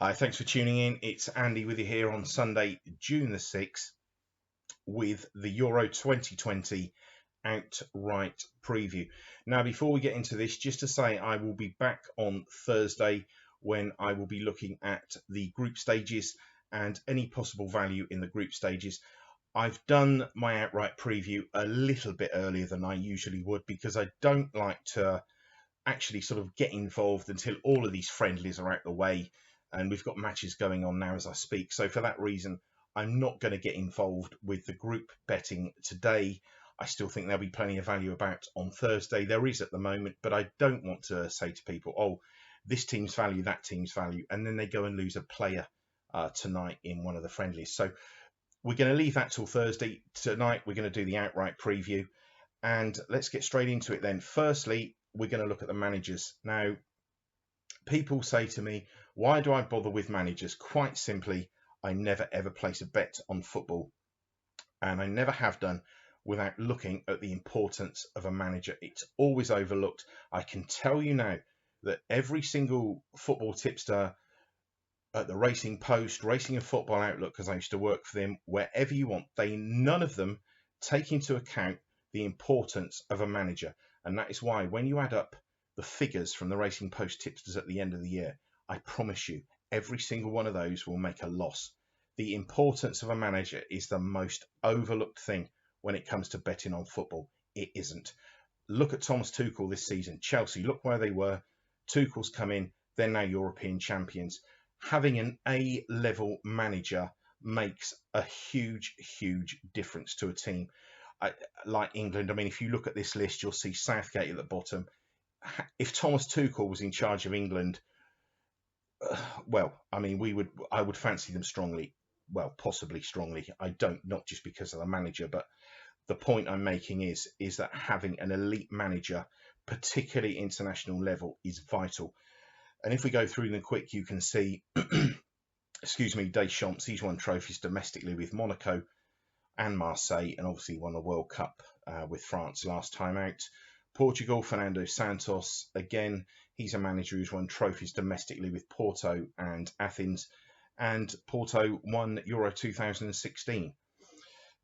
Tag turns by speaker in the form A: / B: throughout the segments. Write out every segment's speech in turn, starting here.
A: Hi, thanks for tuning in. It's Andy with you here on Sunday, June the 6th, with the Euro 2020 outright preview. Now, before we get into this, just to say I will be back on Thursday when I will be looking at the group stages and any possible value in the group stages. I've done my outright preview a little bit earlier than I usually would because I don't like to actually sort of get involved until all of these friendlies are out the way, and we've got matches going on now as I speak. So for that reason, I'm not going to get involved with the group betting today. I still think there'll be plenty of value about on Thursday. There is at the moment, but I don't want to say to people, oh, this team's value, that team's value, and then they go and lose a player tonight in one of the friendlies. So we're going to leave that till Thursday. Tonight, we're going to do the outright preview. And let's get straight into it then. Firstly, we're going to look at the managers. Now, people say to me, why do I bother with managers? Quite simply, I never ever place a bet on football, and I never have done without looking at the importance of a manager. It's always overlooked. I can tell you now that every single football tipster at the Racing Post, Racing and Football Outlook, because I used to work for them, wherever you want, none of them take into account the importance of a manager. And that is why when you add up the figures from the Racing Post tipsters at the end of the year, I promise you, every single one of those will make a loss. The importance of a manager is the most overlooked thing when it comes to betting on football. It isn't. Look at Thomas Tuchel this season. Chelsea, look where they were. Tuchel's come in. They're now European champions. Having an A-level manager makes a huge, huge difference to a team. Like England, I mean, if you look at this list, you'll see Southgate at the bottom. If Thomas Tuchel was in charge of England, well, I mean, I would fancy them strongly. Well, possibly strongly. I don't, not just because of the manager, but the point I'm making is that having an elite manager, particularly international level, is vital. And if we go through them quick, you can see, excuse me, Deschamps, he's won trophies domestically with Monaco and Marseille, and obviously won the World Cup with France last time out. Portugal, Fernando Santos, again, he's a manager who's won trophies domestically with Porto and Athens, and Porto won Euro 2016.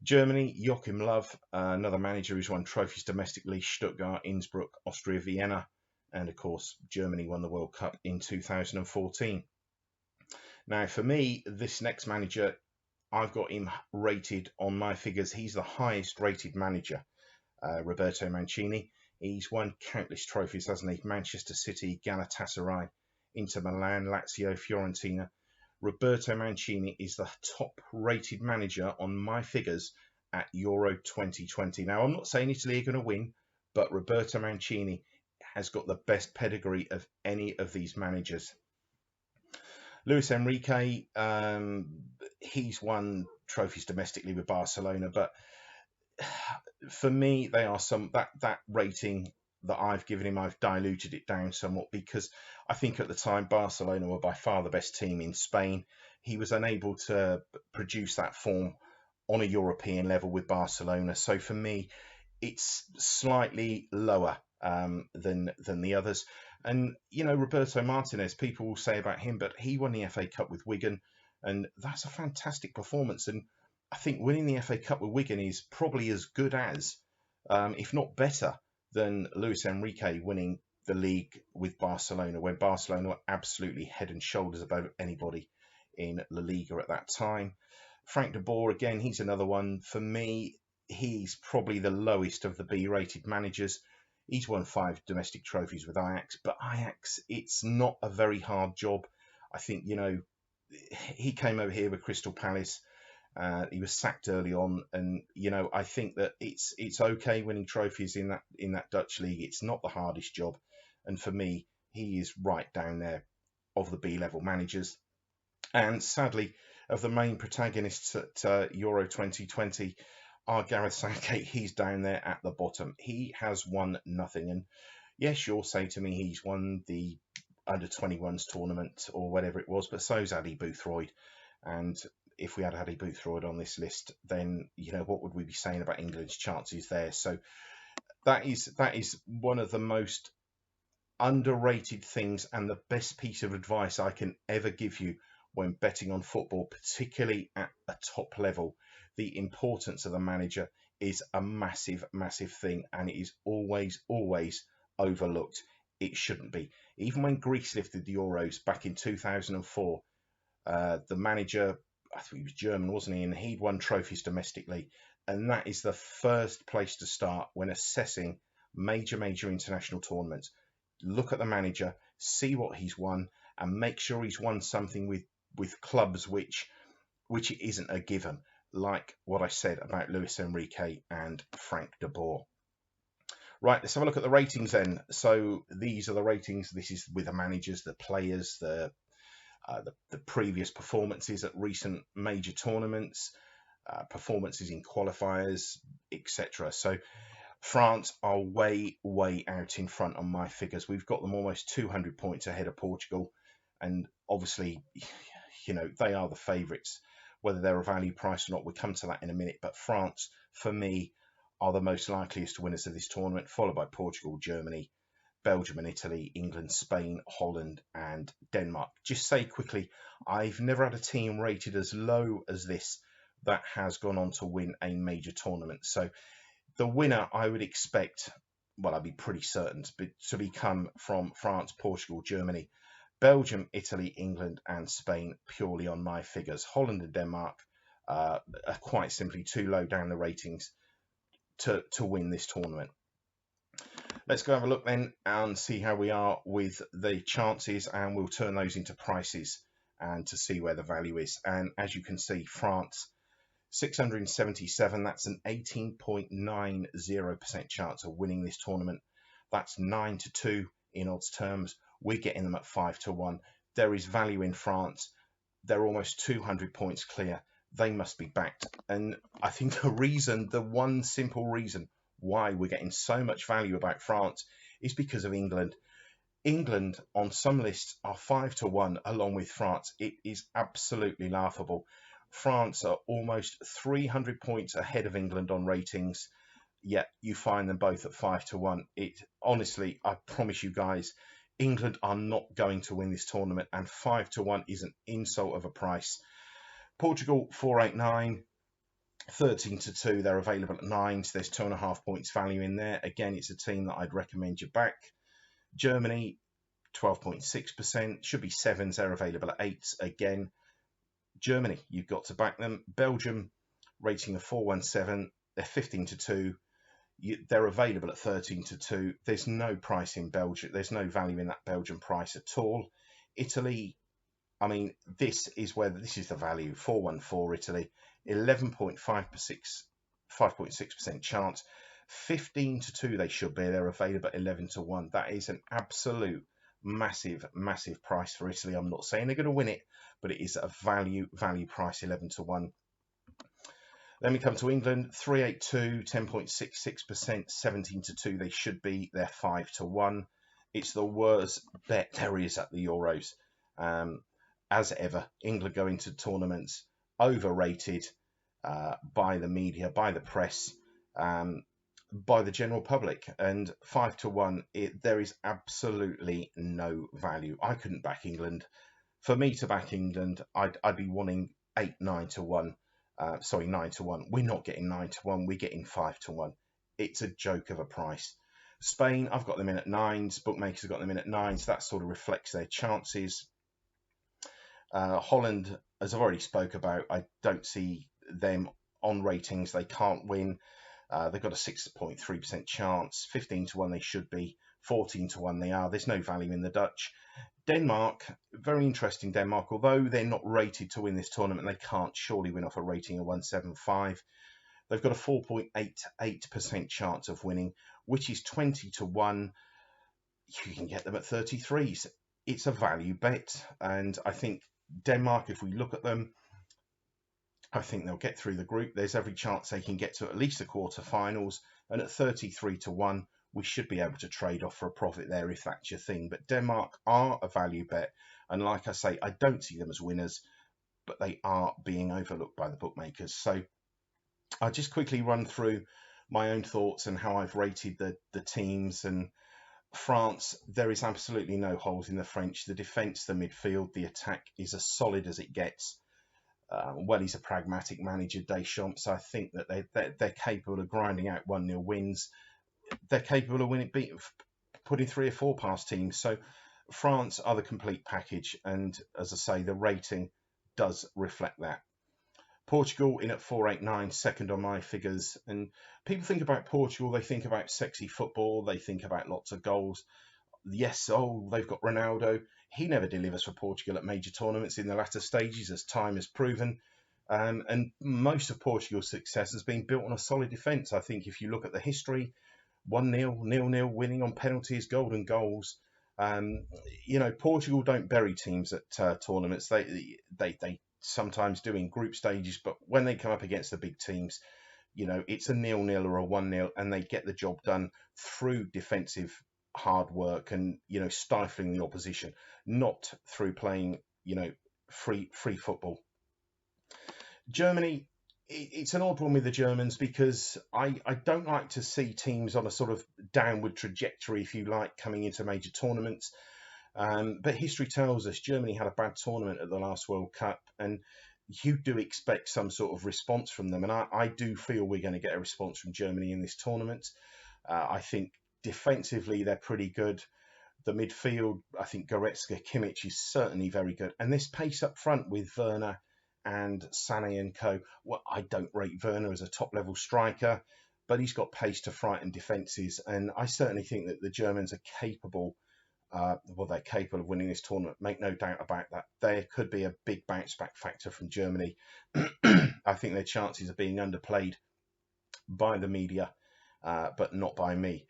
A: Germany, Joachim Löw, another manager who's won trophies domestically, Stuttgart, Innsbruck, Austria, Vienna, and of course, Germany won the World Cup in 2014. Now, for me, this next manager, I've got him rated on my figures. He's the highest rated manager, Roberto Mancini. He's won countless trophies, hasn't he? Manchester City, Galatasaray, Inter Milan, Lazio, Fiorentina. Roberto Mancini is the top rated manager on my figures at Euro 2020. Now, I'm not saying Italy are going to win, but Roberto Mancini has got the best pedigree of any of these managers. Luis Enrique, he's won trophies domestically with Barcelona, but for me, they are that rating that I've given him, I've diluted it down somewhat because I think at the time Barcelona were by far the best team in Spain. He was unable to produce that form on a European level with Barcelona. So for me, it's slightly lower than the others. And, you know, Roberto Martinez, people will say about him, but he won the FA Cup with Wigan, and that's a fantastic performance. And I think winning the FA Cup with Wigan is probably as good as, if not better, than Luis Enrique winning the league with Barcelona, when Barcelona were absolutely head and shoulders above anybody in La Liga at that time. Frank de Boer, again, he's another one. For me, he's probably the lowest of the B-rated managers. He's won 5 domestic trophies with Ajax, but Ajax, it's not a very hard job. I think, you know, he came over here with Crystal Palace. He was sacked early on, and you know, I think that it's okay winning trophies in that Dutch league. It's not the hardest job, and for me, he is right down there of the B-level managers. And sadly, of the main protagonists at Euro 2020, are Gareth Southgate. He's down there at the bottom. He has won nothing, and yes, you'll say to me he's won the under 21s tournament or whatever it was, but so's Adi Boothroyd. And if we had Adi Boothroyd on this list, then, you know, what would we be saying about England's chances there? So that is one of the most underrated things and the best piece of advice I can ever give you when betting on football, particularly at a top level. The importance of the manager is a massive, massive thing, and it is always, always overlooked. It shouldn't be. Even when Greece lifted the Euros back in 2004, the manager, I think he was German, wasn't he? And he'd won trophies domestically. And that is the first place to start when assessing major international tournaments. Look at the manager, see what he's won, and make sure he's won something with clubs which it isn't a given, like what I said about Luis Enrique and Frank de Boer. Right, let's have a look at the ratings then. So these are the ratings. This is with the managers, the players, the previous performances at recent major tournaments, performances in qualifiers, etc. So France are way out in front on my figures. We've got them almost 200 points ahead of Portugal, and obviously, they are the favourites. Whether they're a value price or not, we'll come to that in a minute. But France, for me, are the most likeliest winners of this tournament, followed by Portugal, Germany, Belgium and Italy, England, Spain, Holland and Denmark. Just say quickly, I've never had a team rated as low as this that has gone on to win a major tournament. So the winner, I would expect, well, I'd be pretty certain to become from France, Portugal, Germany, Belgium, Italy, England and Spain, purely on my figures. Holland and Denmark are quite simply too low down the ratings to win this tournament. Let's go have a look then and see how we are with the chances, and we'll turn those into prices and to see where the value is. And as you can see, France, 677, that's an 18.90% chance of winning this tournament. That's 9-2 in odds terms. We're getting them at 5-1. There is value in France. They're almost 200 points clear. They must be backed. And I think the one simple reason why we're getting so much value about France is because of England. England on some lists are 5-1 along with France. It is absolutely laughable. France are almost 300 points ahead of England on ratings, yet you find them both at 5-1. It honestly, I promise you guys, England are not going to win this tournament, and 5-1 is an insult of a price. Portugal 489, 13-2. They're available at 9, so there's 2.5 points value in there. Again, it's a team that I'd recommend you back. Germany 12.6%, should be 7s. They're available at 8s. Again, Germany, you've got to back them. Belgium rating of 417. They're 15-2. They're available at 13-2. There's no price in Belgium. There's no value in that Belgian price at all. Italy, I mean, this is the value. 414 Italy, 5.6% chance. 15-2 they should be. They're available at 11-1. That is an absolute massive price for Italy. I'm not saying they're going to win it, but it is a value price, 11-1. Then we come to England, 382, 10.66%, 17-2 they should be. They're 5-1. It's the worst bet there is at the Euros. As ever, England go into tournaments overrated by the media, by the press, by the general public, and 5-1, there is absolutely no value. I couldn't back England. For me to back England, I'd be wanting 9-1. Sorry, 9-1. We're not getting 9-1. We're getting 5-1. It's a joke of a price. Spain, I've got them in at 9s. Bookmakers have got them in at 9s. That sort of reflects their chances. Holland, as I've already spoke about, I don't see them on ratings. They can't win. They've got a 6.3% chance. 15-1 they should be. 14-1 they are. There's no value in the Dutch. Denmark, very interesting Denmark. Although they're not rated to win this tournament, they can't surely win off a rating of 175. They've got a 4.88% chance of winning, which is 20-1. You can get them at 33s. It's a value bet. And I think Denmark, if we look at them, I think they'll get through the group. There's every chance they can get to at least the quarterfinals. And at 33-1, we should be able to trade off for a profit there if that's your thing. But Denmark are a value bet. And like I say, I don't see them as winners, but they are being overlooked by the bookmakers. So I'll just quickly run through my own thoughts and how I've rated the teams. And France, there is absolutely no holes in the French. The defence, the midfield, the attack is as solid as it gets. Well, he's a pragmatic manager, Deschamps. So I think that they're capable of grinding out 1-0 wins. They're capable of putting 3 or 4 past teams. So France are the complete package. And as I say, the rating does reflect that. Portugal in at 489, second on my figures. And people think about Portugal, they think about sexy football, they think about lots of goals. Yes, they've got Ronaldo. He never delivers for Portugal at major tournaments in the latter stages, as time has proven. And most of Portugal's success has been built on a solid defence. I think if you look at the history, 1-0, 0-0, winning on penalties, golden goals. Portugal don't bury teams at tournaments. They sometimes do in group stages, but when they come up against the big teams, it's a 0-0 or a 1-0, and they get the job done through defensive hard work and stifling the opposition, not through playing free football. Germany, it's an odd one with the Germans because I don't like to see teams on a sort of downward trajectory, if you like, coming into major tournaments. But history tells us Germany had a bad tournament at the last World Cup, and you do expect some sort of response from them. And I do feel we're going to get a response from Germany in this tournament. I think defensively they're pretty good. The midfield, I think Goretzka, Kimmich is certainly very good. And this pace up front with Werner and Sané and co. Well, I don't rate Werner as a top-level striker, but he's got pace to frighten defences. And I certainly think that the Germans are capable. They're capable of winning this tournament. Make no doubt about that. There could be a big bounce-back factor from Germany. I think their chances are being underplayed by the media, but not by me.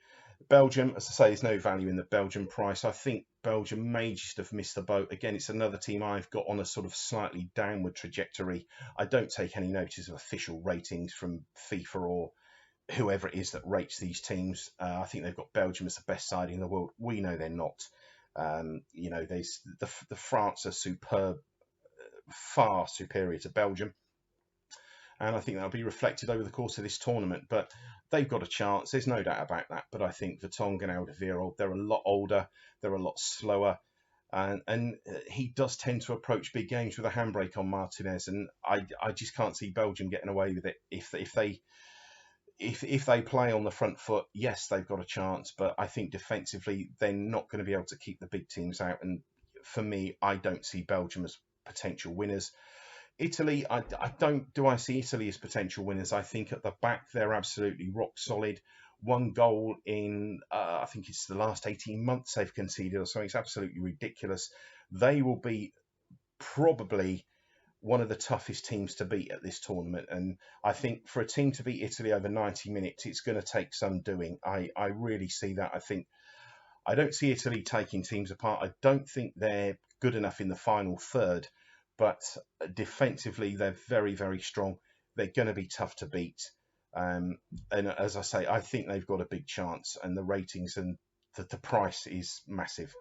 A: Belgium, as I say, there's no value in the Belgian price. I think Belgium may just have missed the boat. Again, it's another team I've got on a sort of slightly downward trajectory. I don't take any notice of official ratings from FIFA or whoever it is that rates these teams. I think they've got Belgium as the best side in the world. We know they're not. There's the France are superb, far superior to Belgium. And I think that'll be reflected over the course of this tournament. But they've got a chance. There's no doubt about that. But I think Vertonghen and Alderweireld, they're a lot older. They're a lot slower. And he does tend to approach big games with a handbrake on Martinez. And I just can't see Belgium getting away with it. If they play on the front foot, yes, they've got a chance. But I think defensively, they're not going to be able to keep the big teams out. And for me, I don't see Belgium as potential winners. Italy, I see Italy as potential winners. I think at the back, they're absolutely rock solid. 1 goal in, I think it's the last 18 months they've conceded or something. It's absolutely ridiculous. They will be probably one of the toughest teams to beat at this tournament. And I think for a team to beat Italy over 90 minutes, it's going to take some doing. I really see that. I don't see Italy taking teams apart. I don't think they're good enough in the final third. But defensively, they're very, very strong. They're going to be tough to beat. And as I say, I think they've got a big chance. And the ratings and the price is massive.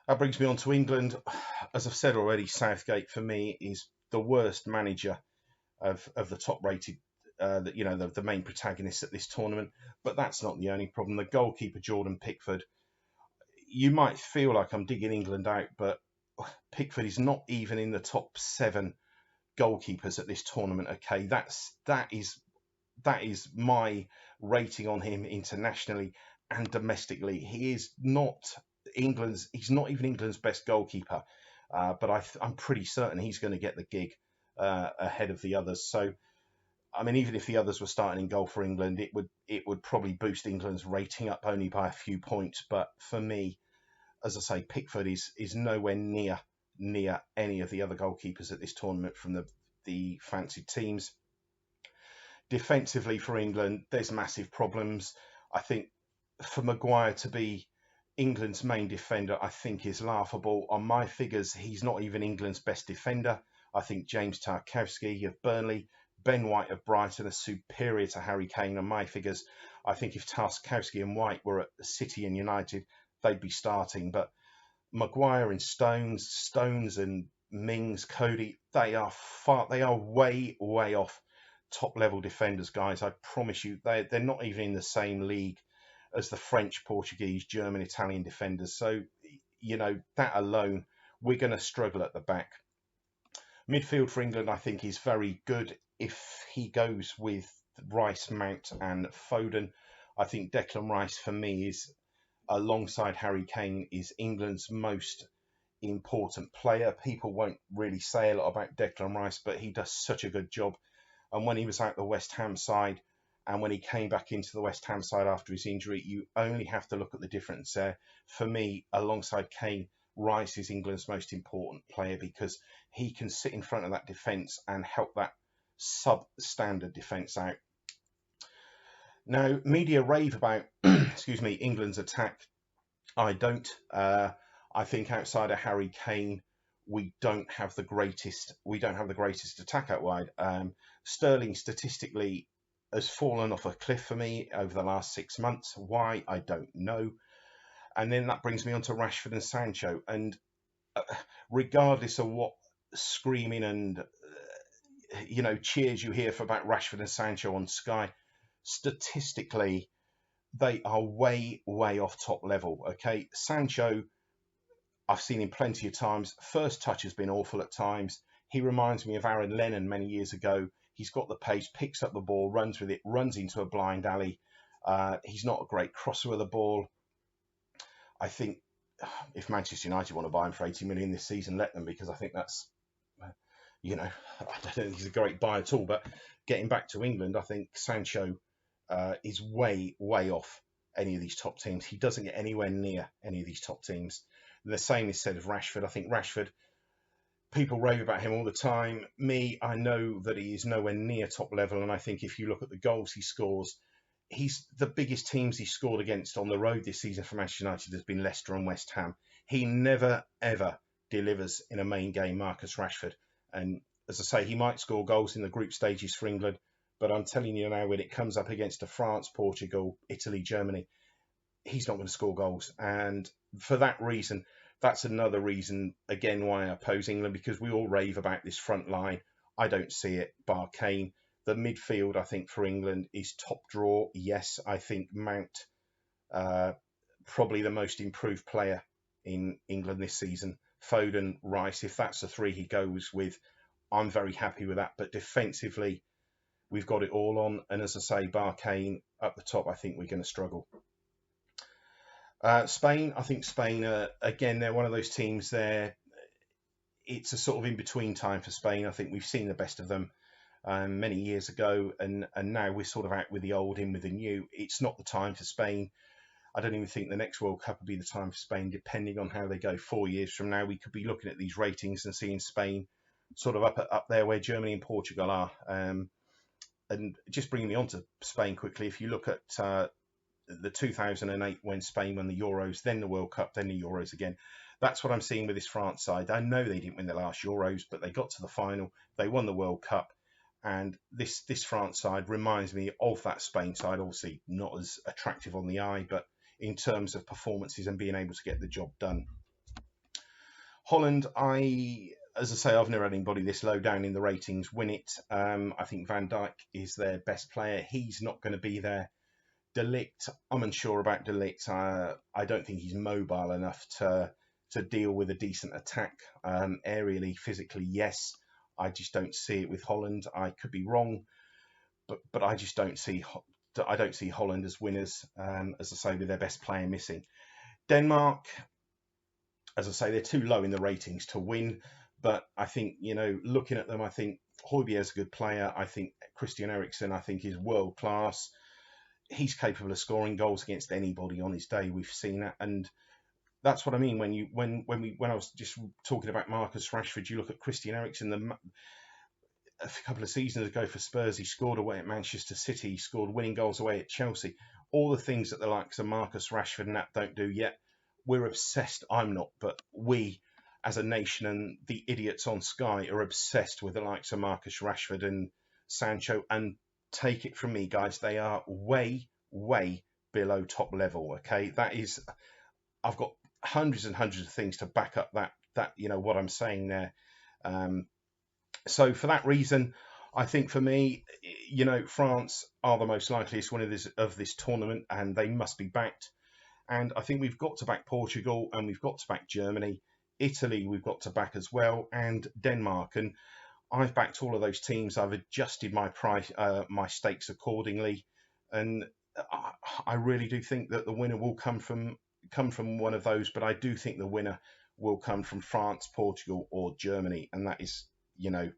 A: That brings me on to England. As I've said already, Southgate, for me, is the worst manager of the top-rated, the main protagonists at this tournament. But that's not the only problem. The goalkeeper, Jordan Pickford, you might feel like I'm digging England out, but Pickford is not even in the top 7 goalkeepers at this tournament. Okay, that is my rating on him internationally and domestically. He's not even England's best goalkeeper, but I'm pretty certain he's going to get the gig ahead of the others. So, I mean, even if the others were starting in goal for England, it would probably boost England's rating up only by a few points. But for me, as I say, Pickford is nowhere near any of the other goalkeepers at this tournament from the fancied teams. Defensively for England, there's massive problems. I think for Maguire to be England's main defender, I think is laughable. On my figures, he's not even England's best defender. I think James Tarkowski of Burnley, Ben White of Brighton are superior to Harry Kane on my figures. I think if Tarkowski and White were at City and United, they'd be starting. But Maguire and Stones and Mings, Cody, they are way off top level defenders, guys. I promise you, they're not even in the same league as the French, Portuguese, German, Italian defenders. So, that alone, we're going to struggle at the back. Midfield for England, I think, is very good if he goes with Rice, Mount, and Foden. I think Declan Rice, for me, is alongside Harry Kane, is England's most important player. People won't really say a lot about Declan Rice, but he does such a good job. And when he was out the West Ham side, and when he came back into the West Ham side after his injury, you only have to look at the difference there. For me, alongside Kane, Rice is England's most important player because he can sit in front of that defence and help that substandard defence out. Now, media rave about, excuse me, England's attack. I don't. I think outside of Harry Kane, we don't have the greatest attack out wide. Sterling statistically has fallen off a cliff for me over the last 6 months. Why? I don't know. And then that brings me on to Rashford and Sancho. And regardless of what screaming and cheers you hear for about Rashford and Sancho on Sky, statistically, they are way, way off top level. Okay, Sancho, I've seen him plenty of times. First touch has been awful at times. He reminds me of Aaron Lennon many years ago. He's got the pace, picks up the ball, runs with it, runs into a blind alley. He's not a great crosser of the ball. I think if Manchester United want to buy him for 80 million this season, let them, because I think that's, I don't think he's a great buy at all. But getting back to England, I think Sancho is way, way off any of these top teams. He doesn't get anywhere near any of these top teams. The same is said of Rashford. I think Rashford, people rave about him all the time. I know that he is nowhere near top level. And I think if you look at the goals he scores, he's the biggest teams he scored against on the road this season for Manchester United has been Leicester and West Ham. He never, ever delivers in a main game, Marcus Rashford. And as I say, he might score goals in the group stages for England, but I'm telling you now, when it comes up against France, Portugal, Italy, Germany, he's not going to score goals. And for that reason, that's another reason, again, why I oppose England, because we all rave about this front line. I don't see it, bar Kane. The midfield, I think, for England is top draw. Yes, I think Mount, probably the most improved player in England this season. Foden, Rice, if that's the three he goes with, I'm very happy with that. But defensively, we've got it all on. And as I say, bar Kane, up the top, I think we're going to struggle. Spain, I think Spain, again, they're one of those teams there. It's a sort of in-between time for Spain. I think we've seen the best of them many years ago, and now we're sort of out with the old, in with the new. It's not the time for Spain. I don't even think the next World Cup will be the time for Spain, depending on how they go. 4 years from now, we could be looking at these ratings and seeing Spain sort of up there where Germany and Portugal are. And just bringing me on to Spain quickly, if you look at the 2008 when Spain won the Euros, then the World Cup, then the Euros again. That's what I'm seeing with this France side. I know they didn't win the last Euros, but they got to the final. They won the World Cup. And this France side reminds me of that Spain side. Obviously not as attractive on the eye, but in terms of performances and being able to get the job done. Holland, as I say, I've never had anybody this low down in the ratings win it. I think Van Dijk is their best player. He's not going to be there. De Ligt, I'm unsure about De Ligt. I don't think he's mobile enough to deal with a decent attack. Aerially, physically, yes. I just don't see it with Holland. I could be wrong, but I just don't see Holland as winners. As I say, with their best player missing. Denmark, as I say, they're too low in the ratings to win. But I think, looking at them, I think Højbjerg's a good player. I think Christian Eriksen, I think, is world class. He's capable of scoring goals against anybody on his day. We've seen that, and that's what I mean when I was just talking about Marcus Rashford. You look at Christian Eriksen. A couple of seasons ago for Spurs, he scored away at Manchester City. He scored winning goals away at Chelsea. All the things that the likes of Marcus Rashford and that don't do yet. We're obsessed. I'm not, but we, as a nation, and the idiots on Sky are obsessed with the likes of Marcus Rashford and Sancho. And take it from me, guys, they are way, way below top level. Okay, that is, I've got hundreds and hundreds of things to back up that what I'm saying there. So for that reason, I think for me, you know, France are the most likeliest winners of this tournament, and they must be backed. And I think we've got to back Portugal, and we've got to back Germany. Italy, we've got to back as well, and Denmark. And I've backed all of those teams. I've adjusted my price, my stakes accordingly, and I really do think that the winner will come from one of those. But I do think the winner will come from France, Portugal, or Germany, and that is, you know,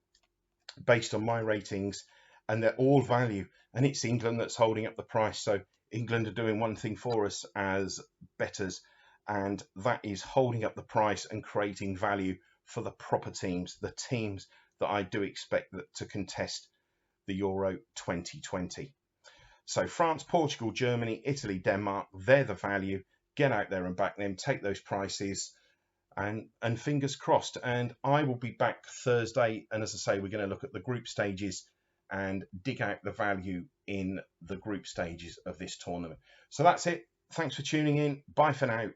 A: based on my ratings, and they're all value. And it's England that's holding up the price. So England are doing one thing for us as bettors, and that is holding up the price and creating value for the proper teams, the teams that I do expect that to contest the Euro 2020. So France, Portugal, Germany, Italy, Denmark, they're the value. Get out there and back them, take those prices, and fingers crossed. And I will be back Thursday, and as I say, we're going to look at the group stages and dig out the value in the group stages of this tournament. So that's it. Thanks for tuning in. Bye for now.